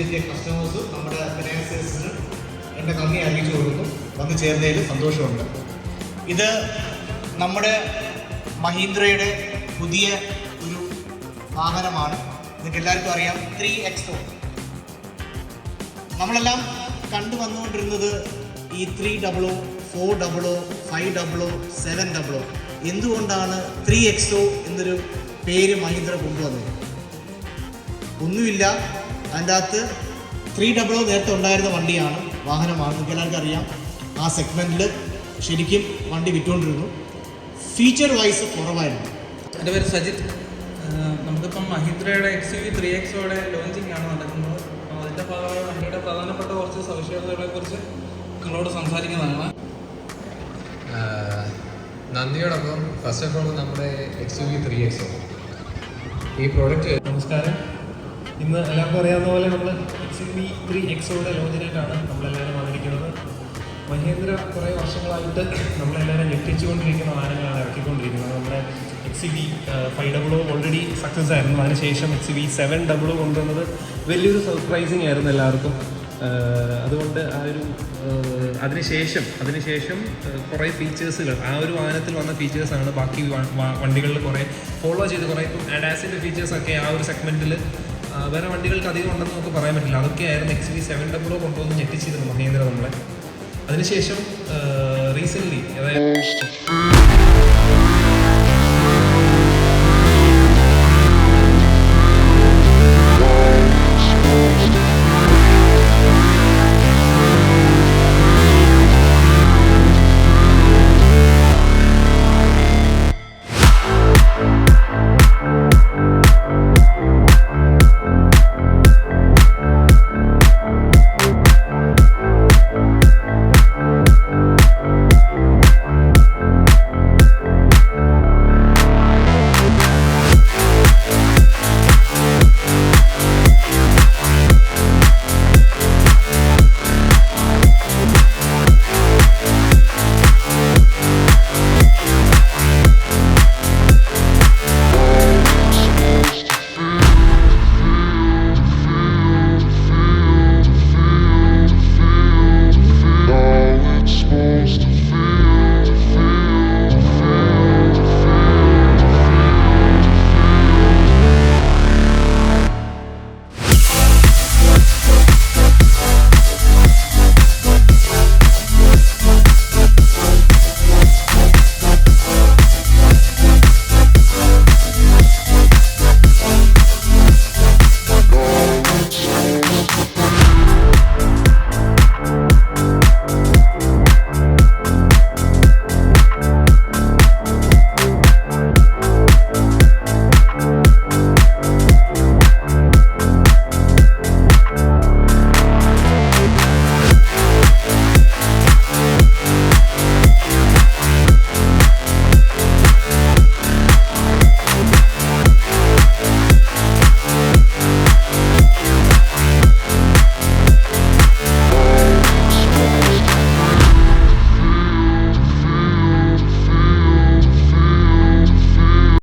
വിളിച്ചെത്തിയ കസ്റ്റമേഴ്സും നമ്മുടെ ഫിനാൻസേഴ്സിന് എൻ്റെ നന്ദി അറിയിച്ചു കൊടുക്കുന്നു. വന്ന് ചേർന്നതിൽ സന്തോഷമുണ്ട്. ഇത് നമ്മുടെ മഹീന്ദ്രയുടെ പുതിയ ഒരു വാഹനമാണ്. നിങ്ങൾക്ക് എല്ലാവർക്കും അറിയാം 3XO. നമ്മളെല്ലാം കണ്ടുവന്നുകൊണ്ടിരുന്നത് ഈ 300, 400, 500, 700. എന്തുകൊണ്ടാണ് 3XO എന്നൊരു പേര് മഹീന്ദ്ര കൊണ്ടുവന്നത്? ഒന്നുമില്ല. അതിൻ്റെ അകത്ത് 300 നേരത്തെ ഉണ്ടായിരുന്ന വണ്ടിയാണ്, വാഹനമാണ്. നിങ്ങൾക്ക് എല്ലാവർക്കും അറിയാം. ആ സെഗ്മെൻറ്റിൽ ശരിക്കും വണ്ടി വിറ്റുകൊണ്ടിരുന്നു. ഫീച്ചർ വൈസ് കുറവായിരുന്നു. എൻ്റെ പേര് സജിത്ത്. നമുക്കിപ്പം മഹീന്ദ്രയുടെ XUV 3XOയുടെ ലോഞ്ചിങ് ആണ് നടക്കുന്നത്. അതിൻ്റെ ഭാഗമായി വണ്ടിയുടെ പ്രധാനപ്പെട്ട കുറച്ച് സവിശേഷതകളെക്കുറിച്ച് നിങ്ങളോട് സംസാരിക്കുന്നതാണ്. നന്ദിയോടൊപ്പം ഫസ്റ്റ് ഓഫ് ഓൾ നമ്മുടെ XUV 3XO ഈ പ്രോഡക്റ്റ്. നമസ്കാരം. ഇന്ന് എല്ലാവർക്കും അറിയാവുന്ന പോലെ നമ്മൾ XUV 3XOയുടെ ലോഞ്ചിനായിട്ടാണ് നമ്മളെല്ലാവരും വന്നിരിക്കുന്നത്. മഹീന്ദ്ര കുറേ വർഷങ്ങളായിട്ട് നമ്മളെല്ലാവരും ഞെട്ടിച്ചുകൊണ്ടിരിക്കുന്ന വാഹനങ്ങളാണ് ഇറക്കിക്കൊണ്ടിരിക്കുന്നത്. നമ്മുടെ XUV 500 ഓൾറെഡി സക്സസ് ആയിരുന്നു. അതിനുശേഷം XUV 700 കൊണ്ടുവന്നത് വലിയൊരു സർപ്രൈസിങ് ആയിരുന്നു എല്ലാവർക്കും. അതുകൊണ്ട് അതിനുശേഷം കുറേ ഫീച്ചേഴ്സുകൾ, ആ ഒരു വാഹനത്തിൽ വന്ന ഫീച്ചേഴ്സാണ് ബാക്കി വണ്ടികളിൽ കുറേ ഫോളോ ചെയ്ത് കുറേ. ഇപ്പം അഡാസിൻ്റെ ഫീച്ചേഴ്സൊക്കെ ആ ഒരു സെഗ്മെൻറ്റിൽ വേറെ വണ്ടികൾക്ക് അധികം ഉണ്ടെന്ന് നമുക്ക് പറയാൻ പറ്റില്ല. അതൊക്കെയായിരുന്നു XUV 700 കൊണ്ടുവന്ന് ഞെട്ടിച്ചിരുന്നു മഹീന്ദ്ര നമ്മളെ. അതിനുശേഷം റീസെൻ്റ്ലി, അതായത്